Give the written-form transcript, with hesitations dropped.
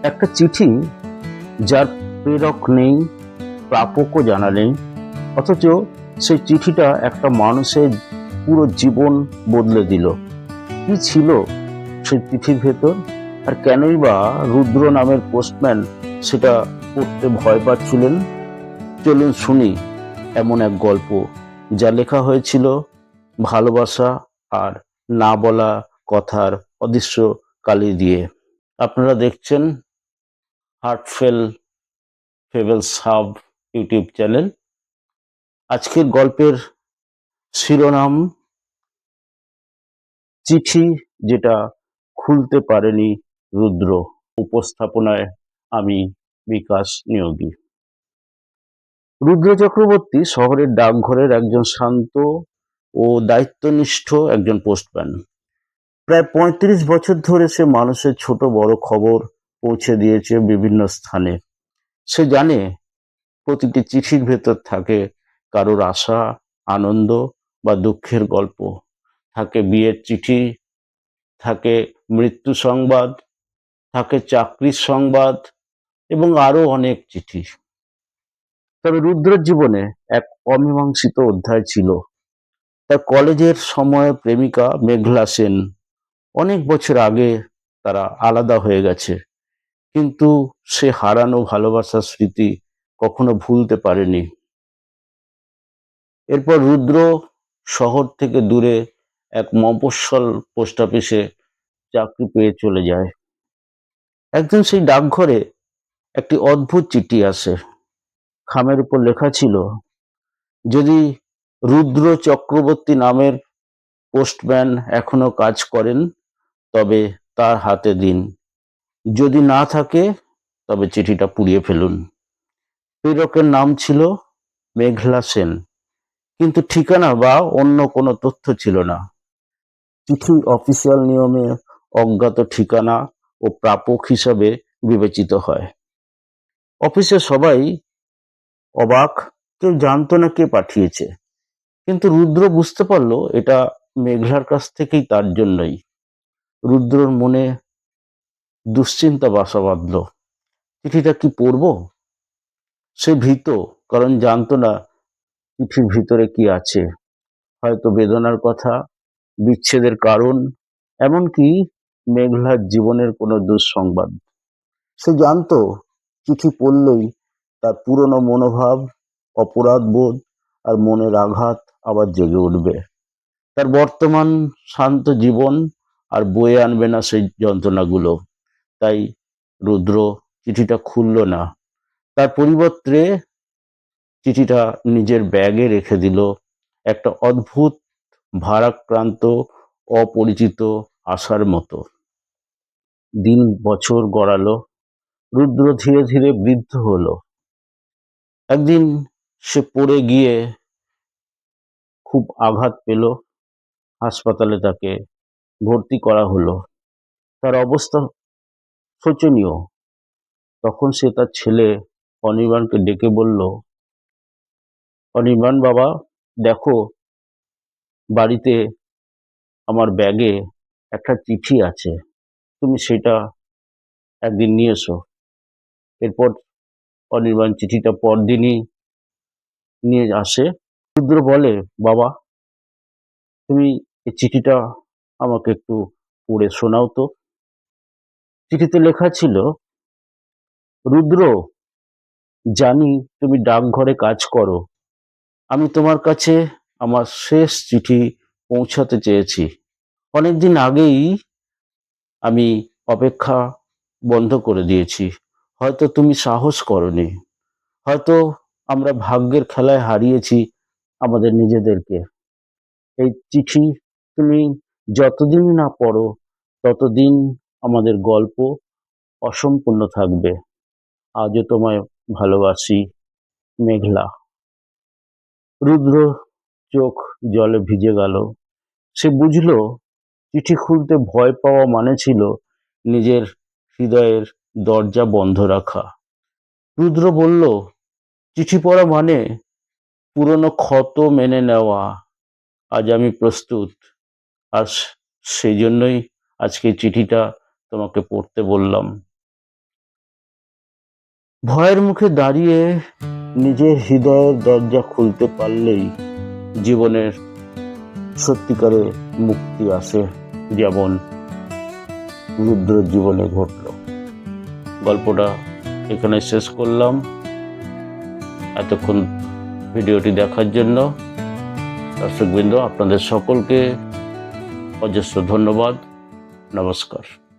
একটা চিঠি যার প্রেরক নেই, প্রাপকও জানা নেই, অথচ সেই চিঠিটা একটা মানুষের পুরো জীবন বদলে দিল। কি ছিল সেই চিঠির ভেতর, আর কেনই বা রুদ্র নামের পোস্টম্যান সেটা পড়তে ভয় পাচ্ছিলেন? চলুন শুনি এমন এক গল্প, যা লেখা হয়েছিল ভালোবাসা আর না বলা কথার অদৃশ্য কালি দিয়ে। আপনারা দেখছেন হার্টফেল ফেবেলস হাব ইউটিউব চ্যানেল। আজকের গল্পের শিরোনাম চিঠি যেটা খুলতে পারেনি রুদ্র। উপস্থাপনায় আমি বিকাশ নিয়োগী। রুদ্র চক্রবর্তী শহরের ডাকঘরের একজন শান্ত ও দায়িত্বনিষ্ঠ একজন পোস্টম্যান। প্রায় ৩৫ বছর ধরে সে মানুষের ছোট বড় খবর পৌঁছে দিয়েছে বিভিন্ন স্থানে। সে জানে প্রতিটি চিঠির ভেতর থাকে কারোর আশা, আনন্দ বা দুঃখের গল্প, থাকে বিয়ের চিঠি, থাকে মৃত্যু সংবাদ, থাকে চাকরির সংবাদ এবং আরো অনেক চিঠি। তবে রুদ্রের জীবনে এক অমীমাংসিত অধ্যায় ছিল। তার কলেজের সময়ের প্রেমিকা মেঘলা সেন। অনেক বছর আগে তারা আলাদা হয়ে গেছে, কিন্তু সে হারানো ভালোবাসার স্মৃতি কখনো ভুলতে পারেনি। এরপর রুদ্র শহর থেকে দূরে এক মফস্বল পোস্ট অফিসে চাকরি পেয়ে চলে যায়। একদিন সেই ডাকঘরে একটি অদ্ভুত চিঠি আসে। খামের উপর লেখা ছিল, যদি রুদ্র চক্রবর্তী নামের পোস্টম্যান এখনো কাজ করেন তবে তার হাতে দিন, যদি না থাকে তবে চিঠিটা পুড়িয়ে ফেলুন। প্রেরকের নাম ছিল মেঘলা সেন, কিন্তু ঠিকানা বা অন্য কোনো তথ্য ছিল না। চিঠি অফিসিয়াল নিয়মে অজ্ঞাত ঠিকানা ও প্রাপক হিসাবে বিবেচিত হয়। অফিসে সবাই অবাক, কেউ জানতো না কে পাঠিয়েছে, কিন্তু রুদ্র বুঝতে পারলো এটা মেঘলার কাছ থেকেই তার জন্যই। রুদ্রর মনে দুশ্চিন্তা বাসা বাঁধল। চিঠিটা কি পড়বো? সে ভীত, কারণ জানতো না চিঠির ভিতরে কি আছে। হয়তো বেদনার কথা, বিচ্ছেদের কারণ, এমনকি মেঘলার জীবনের কোনো দুঃসংবাদ। সে জানতো চিঠি পড়লেই তার পুরনো মনোভাব, অপরাধবোধ আর মনের আঘাত আবার জেগে উঠবে। তার বর্তমান শান্ত জীবন আর বয়ে আনবে না সেই যন্ত্রণাগুলো। তাই রুদ্র চিঠিটা খুলল না। তার পরিবর্তে চিঠিটা নিজের ব্যাগে রেখে দিল, একটা অদ্ভুত ভারাক্রান্ত অপরিচিত আশার মতো। দিন বছর গড়ালো, রুদ্র ধীরে ধীরে বৃদ্ধ হলো। একদিন সে পড়ে গিয়ে খুব আঘাত পেল। হাসপাতালে তাকে ভর্তি করা হলো। তার অবস্থা শোচনীয়। তখন সে তার ছেলে অনির্বাণকে ডেকে বলল, অনির্বাণ বাবা, দেখো, বাড়িতে আমার ব্যাগে একটা চিঠি আছে, তুমি সেটা একদিন নিয়ে এসো। এরপর অনির্বাণ চিঠিটা পরদিনই নিয়ে আসে। রুদ্র বলে, বাবা, তুমি এই চিঠিটা আমাকে একটু পড়ে শোনাও তো। চিঠিতে লেখা ছিল, রুদ্র, জানি তুমি ডাকঘরে কাজ করো। আমি তোমার কাছে আমার শেষ চিঠি পৌঁছাতে চেয়েছি। অনেকদিন আগেই আমি অপেক্ষা বন্ধ করে দিয়েছি। হয়তো তুমি সাহস করনি, হয়তো আমরা ভাগ্যের খেলায় হারিয়েছি আমাদের নিজেদেরকে। এই চিঠি তুমি যতদিন না পড়ো ততদিন আমাদের গল্প অসম্পূর্ণ থাকবে। আজও তোমায় ভালোবাসি, মেঘলা। রুদ্র চোখ জলে ভিজে গেল। সে বুঝলো চিঠি খুলতে ভয় পাওয়া মানে ছিল নিজের হৃদয়ের দরজা বন্ধ রাখা। রুদ্র বলল, চিঠি পড়া মানে পুরনো ক্ষত মেনে নেওয়া। আজ আমি প্রস্তুত, আর সেই জন্যই আজকে চিঠিটা তোমাকে পড়তে বললাম। ভয়ের মুখে দাঁড়িয়ে নিজের হৃদয়ের দরজা খুলতে পারলেই জীবনের সত্যিকারে মুক্তি আসে, যেমন রুদ্রের জীবনে ঘটল। গল্পটা এখানে শেষ করলাম। এতক্ষণ ভিডিওটি দেখার জন্য দর্শকবৃন্দ আপনাদের সকলকে অজস্র ধন্যবাদ। নমস্কার।